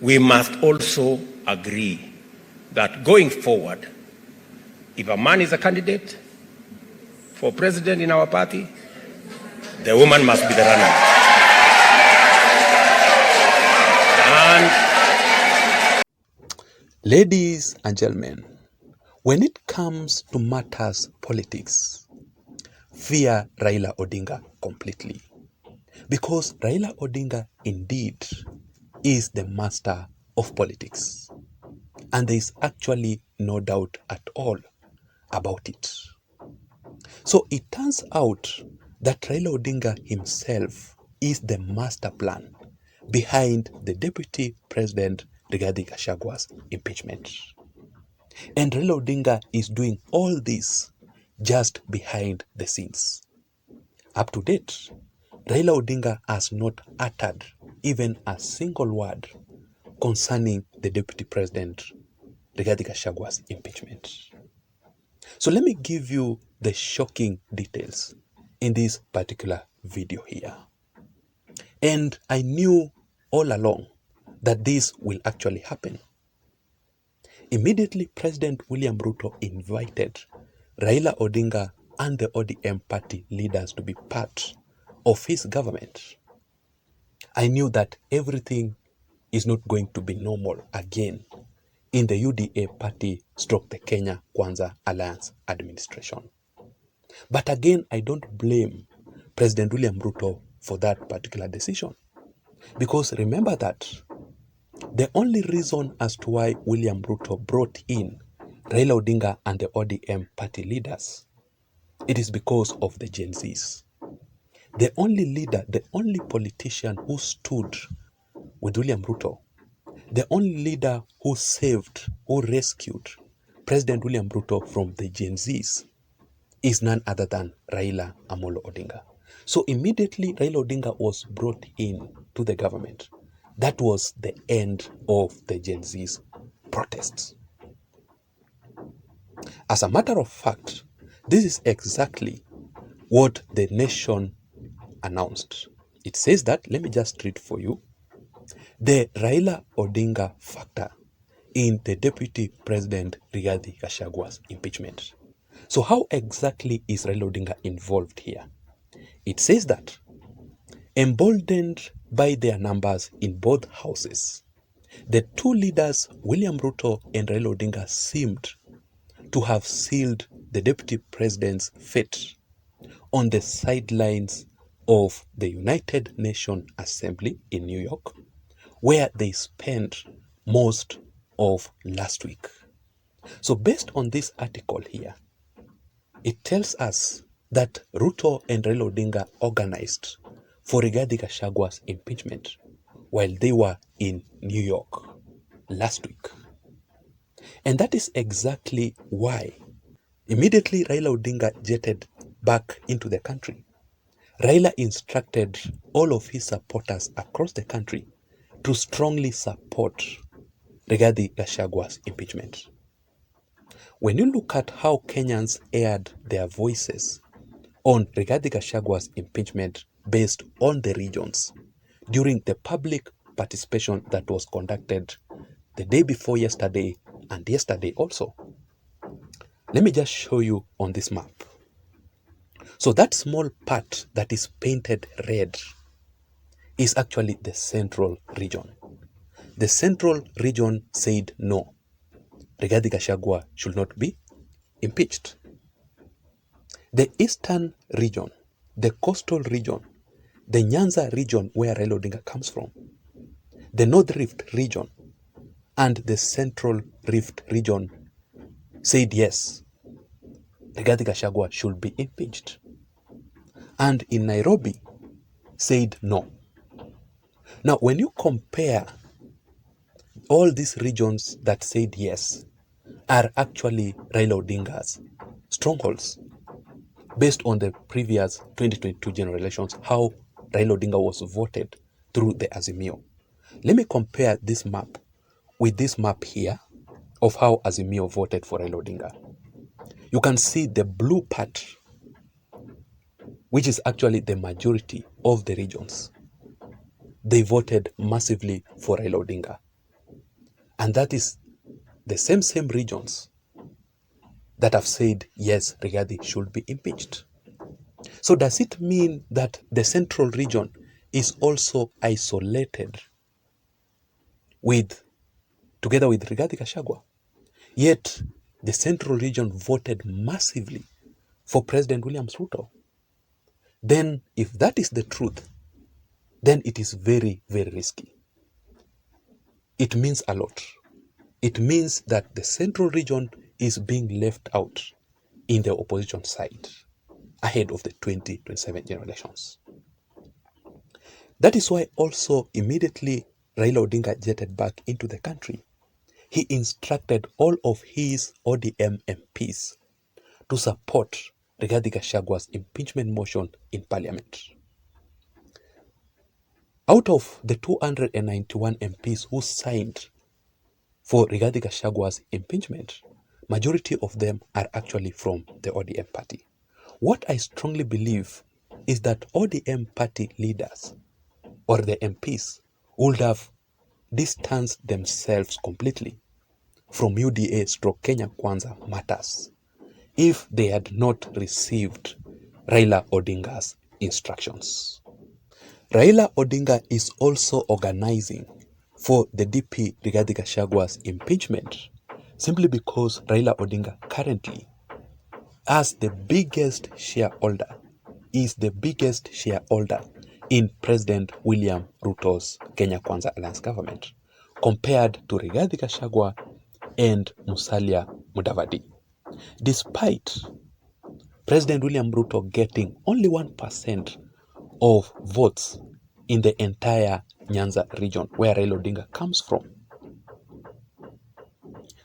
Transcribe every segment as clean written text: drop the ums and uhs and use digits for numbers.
we must also agree that going forward, if a man is a candidate for president in our party, the woman must be the runner. And ladies and gentlemen, when it comes to matters politics, fear Raila Odinga completely. Because Raila Odinga indeed is the master of politics. And there is actually no doubt at all about it. So it turns out that Raila Odinga himself is the master plan behind the Deputy President Rigathi Gachagua's impeachment. And Raila Odinga is doing all this just behind the scenes. Up to date, Raila Odinga has not uttered even a single word concerning the Deputy President Rigathi Gachagua's impeachment. So let me give you the shocking details in this particular video here. And I knew all along that this will actually happen. Immediately, President William Ruto invited Raila Odinga and the ODM party leaders to be part of his government. I knew that everything is not going to be normal again in the UDA party / the Kenya Kwanza Alliance administration. But again, I don't blame President William Ruto for that particular decision. Because remember that the only reason as to why William Ruto brought in Raila Odinga and the ODM party leaders, it is because of the Gen Zs. The only leader, the only politician who stood with William Ruto, the only leader who saved, who rescued President William Ruto from the Gen Zs is none other than Raila Amolo Odinga. So immediately Raila Odinga was brought in to the government. That was the end of the Gen Z's protests. As a matter of fact, this is exactly what the nation announced. It says that, let me just read for you, the Raila Odinga factor in the Deputy President Rigathi Gachagua's impeachment. So how exactly is Raila Odinga involved here? It says that, emboldened by their numbers in both houses, the two leaders, William Ruto and Raila Odinga, seemed to have sealed the Deputy President's fate on the sidelines of the United Nations Assembly in New York, where they spent most of last week. So based on this article here, it tells us that Ruto and Raila Odinga organized for Rigathi Gachagua's impeachment while they were in New York last week. And that is exactly why immediately Raila Odinga jetted back into the country. Raila instructed all of his supporters across the country to strongly support Rigathi Gachagua's impeachment. When you look at how Kenyans aired their voices on Rigathi Gachagua's impeachment based on the regions during the public participation that was conducted the day before yesterday and yesterday also, let me just show you on this map. So that small part that is painted red is actually the central region. The central region said no, Rigathi Gachagua should not be impeached. The eastern region, the coastal region, the Nyanza region where Raila Odinga comes from, the North Rift region, and the Central Rift region said yes, Rigathi Gachagua should be impeached. And in Nairobi said no. Now, when you compare all these regions that said yes are actually Raila Odinga's strongholds based on the previous 2022 general elections, how Raila Odinga was voted through the Azimio. Let me compare this map with this map here of how Azimio voted for Raila Odinga. You can see the blue part, which is actually the majority of the regions. They voted massively for Raila Odinga. And that is the same regions that have said, yes, Rigathi should be impeached. So does it mean that the central region is also isolated together with Rigathi Gachagua? Yet the central region voted massively for President William Ruto. Then if that is the truth, then it is very, very risky. It means a lot. It means that the central region is being left out in the opposition side ahead of the 2027 general elections. That is why also immediately Raila Odinga jetted back into the country. He instructed all of his ODM MPs to support Rigathi Gachagua's impeachment motion in parliament. Out of the 291 MPs who signed for Rigathi Gachagua's impeachment, majority of them are actually from the ODM party. What I strongly believe is that ODM party leaders or the MPs would have distanced themselves completely from UDA/Kenya Kwanza matters if they had not received Raila Odinga's instructions. Raila Odinga is also organizing for the DP Rigathi Gachagua's impeachment simply because Raila Odinga currently, as the biggest shareholder, is the biggest shareholder in President William Ruto's Kenya Kwanza Alliance government, compared to Rigathi Gachagua and Musalia Mudavadi. Despite President William Ruto getting only 1% of votes in the entire Nyanza region where Raila Odinga comes from,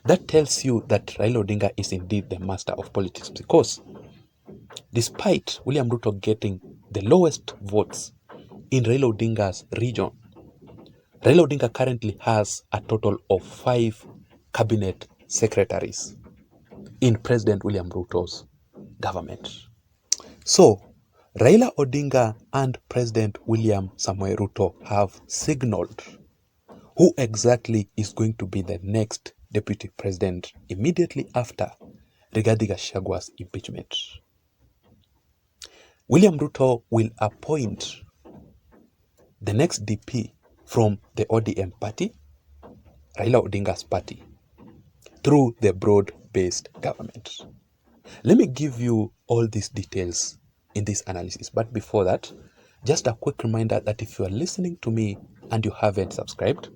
that tells you that Raila Odinga is indeed the master of politics, because despite William Ruto getting the lowest votes in Raila Odinga's region, Raila Odinga currently has a total of 5 cabinet secretaries in President William Ruto's government. So, Raila Odinga and President William Samoei Ruto have signaled who exactly is going to be the next deputy president immediately after Rigathi Gachagua's impeachment. William Ruto will appoint the next DP from the ODM party, Raila Odinga's party, through the broad-based government. Let me give you all these details in this analysis. But before that, just a quick reminder that if you are listening to me and you haven't subscribed,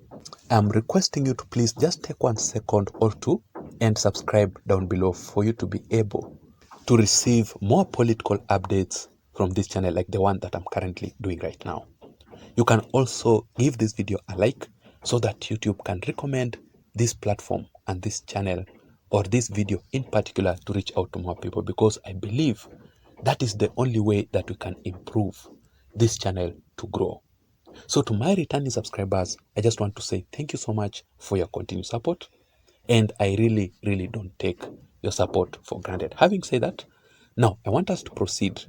I'm requesting you to please just take 1 second or 2 and subscribe down below for you to be able to receive more political updates from this channel like the one that I'm currently doing right now. You can also give this video a like so that YouTube can recommend this platform and this channel or this video in particular to reach out to more people, because I believe that is the only way that we can improve this channel to grow. So to my returning subscribers, I just want to say thank you so much for your continued support, and I really, really don't take your support for granted. Having said that, now I want us to proceed.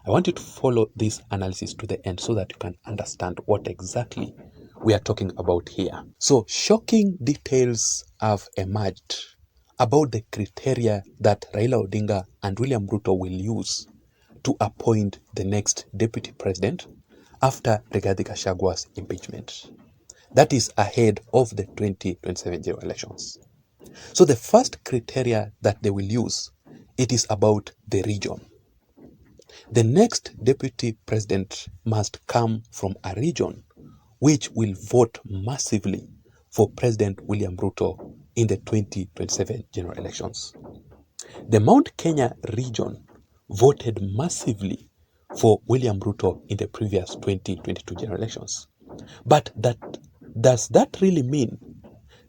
I want you to follow this analysis to the end so that you can understand what exactly we are talking about here. So shocking details have emerged about the criteria that Raila Odinga and William Ruto will use to appoint the next deputy president after Rigathi Gachagua's impeachment. That is ahead of the 2027 general elections. So the first criteria that they will use, it is about the region. The next deputy president must come from a region which will vote massively for President William Ruto in the 2027 general elections. The Mount Kenya region voted massively for William Ruto in the previous 2022 general elections. But does that really mean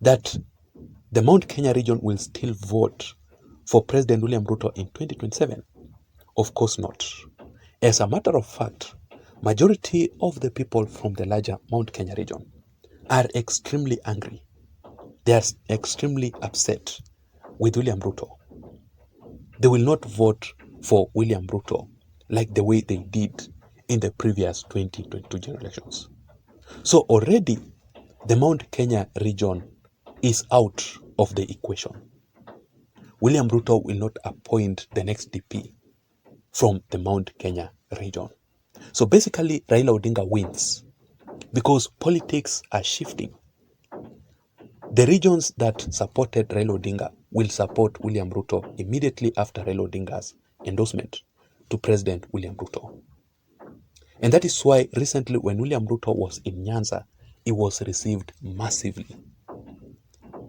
that the Mount Kenya region will still vote for President William Ruto in 2027? Of course not. As a matter of fact, majority of the people from the larger Mount Kenya region are extremely angry. They are extremely upset with William Ruto. They will not vote for William Ruto like the way they did in the previous 2022 general elections. So already the Mount Kenya region is out of the equation. William Ruto will not appoint the next DP from the Mount Kenya region. So basically, Raila Odinga wins because politics are shifting. The regions that supported Raila Odinga will support William Ruto immediately after Raila Odinga's endorsement to President William Ruto. And that is why recently when William Ruto was in Nyanza, he was received massively,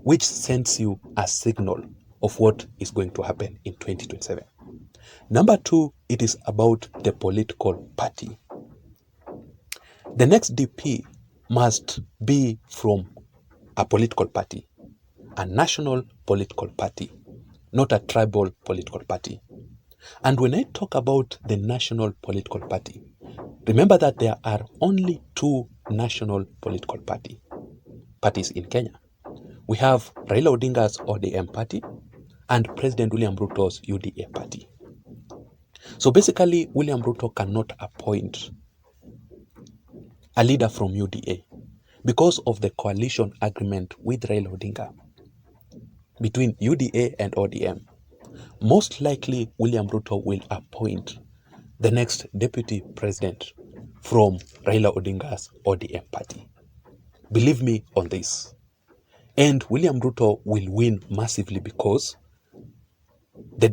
which sends you a signal of what is going to happen in 2027. Number two, it is about the political party. The next DP must be from a political party, a national political party, not a tribal political party. And when I talk about the national political party, remember that there are only two national political parties in Kenya. We have Raila Odinga's ODM party and President William Ruto's UDA party. So basically, William Ruto cannot appoint a leader from UDA because of the coalition agreement with Raila Odinga between UDA and ODM. Most likely, William Ruto will appoint the next deputy president from Raila Odinga's ODM party. Believe me on this. And William Ruto will win massively because the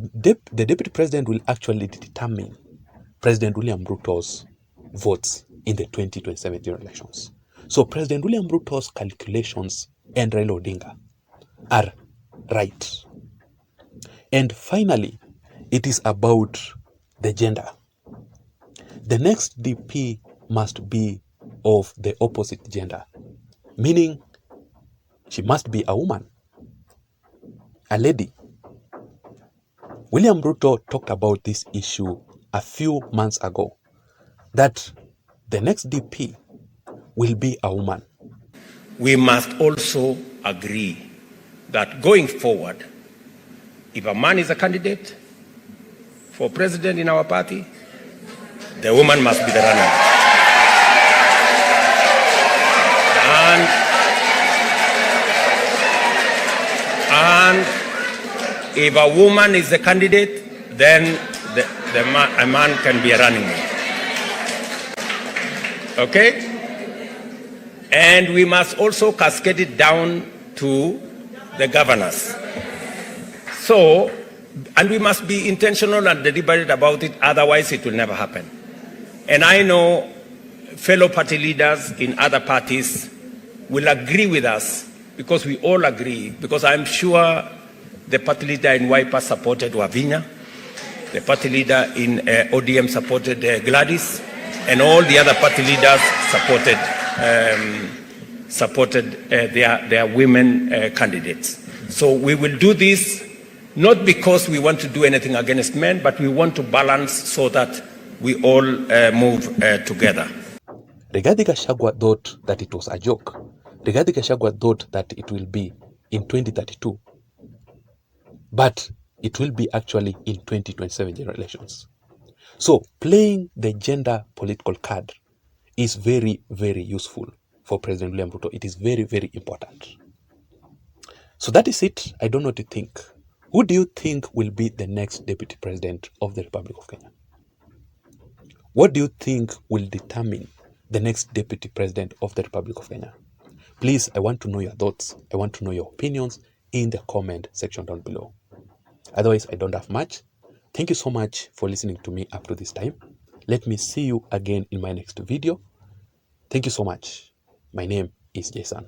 deputy president will actually determine President William Ruto's votes in the 2027 general elections. So President William Ruto's calculations and Raila Odinga are right. And finally, it is about the gender. The next DP must be of the opposite gender, meaning she must be a woman, a lady. William Ruto talked about this issue a few months ago, that the next DP will be a woman. We must also agree that going forward, if a man is a candidate for president in our party, the woman must be the runner. And if a woman is the candidate, then a man can be a running mate. Okay? And we must also cascade it down to the governors. So, and we must be intentional and deliberate about it, otherwise it will never happen. And I know fellow party leaders in other parties will agree with us, because we all agree, because I'm sure the party leader in Wiper supported Wavinya, the party leader in ODM supported Gladys, and all the other party leaders supported their women candidates. So we will do this not because we want to do anything against men, but we want to balance so that we all move together. Rigathi Gachagua thought that it was a joke. Rigathi Gachagua thought that it will be in 2032, but it will be actually in 2027 general elections. So playing the gender political card is very, very useful for President William Ruto. It is very, very important. So that is it. I don't know what to think. Who do you think will be the next deputy president of the Republic of Kenya? What do you think will determine the next deputy president of the Republic of Kenya? Please, I want to know your thoughts. I want to know your opinions in the comment section down below. Otherwise, I don't have much. Thank you so much for listening to me up to this time. Let me see you again in my next video. Thank you so much. My name is Jason.